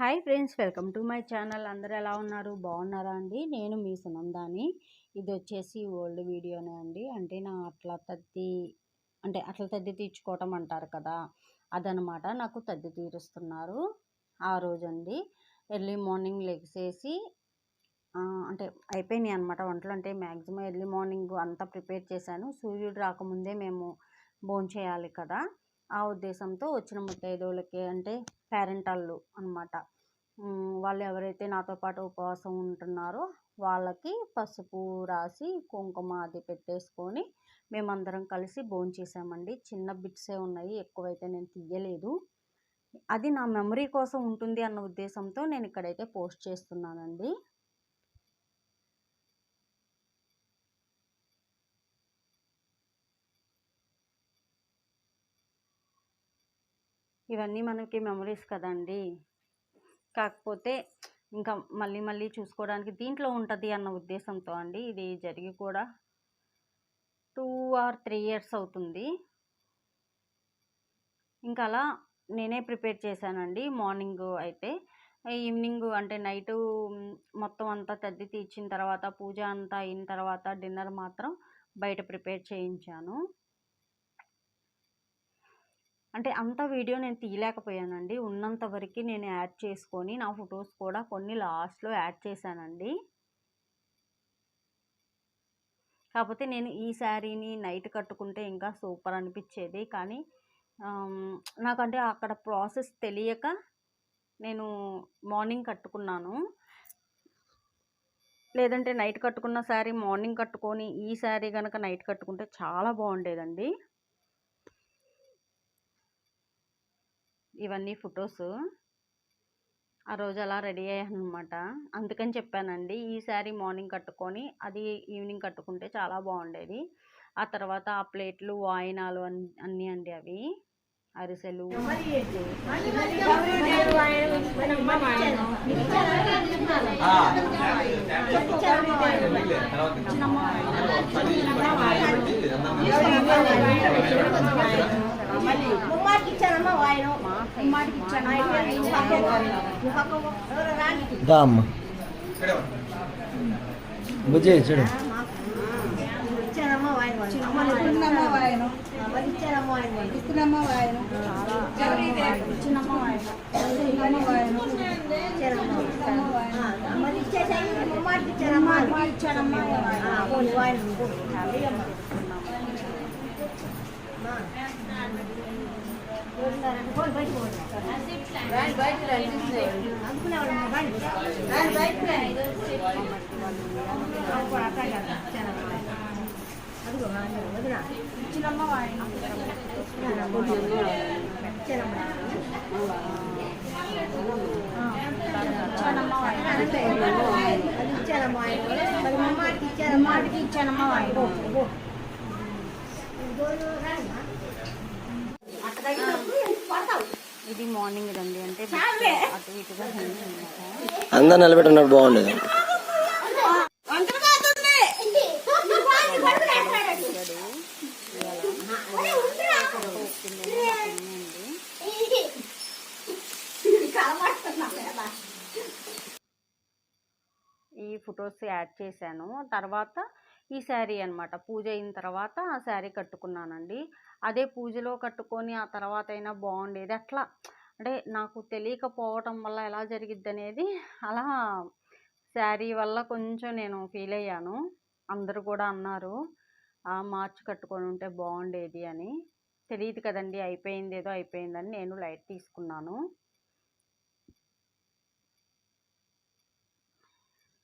Hi friends, welcome to my channel. అందరూ ఎలా ఉన్నారు? బాగున్నారా అండి? నేను మీ సునందాని. ఇది వచ్చేసి ఓల్డ్ వీడియోనే అండి. అంటే నా అట్ల తద్ది తీర్చుకోవటం అంటారు కదా, అదనమాట. నాకు తద్ది తీరుస్తున్నారు ఆ రోజండి. ఎర్లీ మార్నింగ్ లెగ్సేసి అంటే అయిపోయినాయి అనమాట వంటలు. అంటే మ్యాక్సిమం ఎర్లీ మార్నింగ్ అంతా ప్రిపేర్ చేశాను. సూర్యుడు రాకముందే మేము భోంచేయాలి కదా, ఆ ఉద్దేశంతో వచ్చిన ముత్తైదువులకి అంటే పేరెంటాళ్ళు అనమాట, వాళ్ళు ఎవరైతే నాతో పాటు ఉపవాసం ఉంటున్నారో వాళ్ళకి పసుపు రాసి కుంకుమ అది పెట్టేసుకొని మేమందరం కలిసి భోంచేసామండి. చిన్న బిట్సే ఉన్నాయి, ఎక్కువైతే నేను తీయలేదు. అది నా మెమరీ కోసం ఉంటుంది అన్న ఉద్దేశంతో నేను ఇక్కడైతే పోస్ట్ చేస్తున్నానండి. ఇవన్నీ మనకి మెమరీస్ కదండి. కాకపోతే ఇంకా మళ్ళీ మళ్ళీ చూసుకోవడానికి దీంట్లో ఉంటుంది అన్న ఉద్దేశంతో అండి. ఇది జరిగి కూడా 2 or 3 years అవుతుంది. ఇంకా అలా నేనే ప్రిపేర్ చేశానండి. మార్నింగ్ అయితే ఈవినింగ్ అంటే నైటు మొత్తం అంతా తద్ది తీర్చిన తర్వాత పూజ అంతా అయిన తర్వాత డిన్నర్ మాత్రం బయట ప్రిపేర్ చేయించాను. అంటే అంత వీడియో నేను తీయలేకపోయానండి. ఉన్నంత వరకు నేను యాడ్ చేసుకొని నా ఫొటోస్ కూడా కొన్ని లాస్ట్లో యాడ్ చేశానండి. కాకపోతే నేను ఈ శారీని నైట్ కట్టుకుంటే ఇంకా సూపర్ అనిపించేది. కానీ నాకంటే అక్కడ ప్రాసెస్ తెలియక నేను మార్నింగ్ కట్టుకున్నాను. లేదంటే నైట్ కట్టుకున్న శారీ మార్నింగ్ కట్టుకొని ఈ శారీ కనుక నైట్ కట్టుకుంటే చాలా బాగుండేదండి. ఇవన్నీ ఫొటోస్ ఆ రోజు అలా రెడీ అయ్యాను అనమాట. అందుకని చెప్పానండి, ఈ శారీ మార్నింగ్ కట్టుకొని అది ఈవినింగ్ కట్టుకుంటే చాలా బాగుండేది. ఆ తర్వాత ఆ ప్లేట్లు వాయినాలు అన్నీ అండి, అవి అరిసెలు, బుజ్జి చూడు ఇది మార్నింగ్ రండి. అంటే అటు ఇటుగా అందరు నిలబెట్టున్నాడు బాగుండేది. ఈ ఫొటోస్ యాడ్ చేశాను. తర్వాత ఈ శారీ అనమాట, పూజ అయిన తర్వాత ఆ శారీ కట్టుకున్నానండి. అదే పూజలో కట్టుకొని ఆ తర్వాత అయినా బాగుండేది. అట్లా అంటే నాకు తెలియకపోవటం వల్ల ఎలా జరిగిద్ది అనేది అలా శారీ వల్ల కొంచెం నేను ఫీల్ అయ్యాను. అందరూ కూడా అన్నారు మార్చి కట్టుకొని ఉంటే బాగుండేది అని. తెలియదు కదండి, అయిపోయింది ఏదో అయిపోయిందని నేను లైట్ తీసుకున్నాను.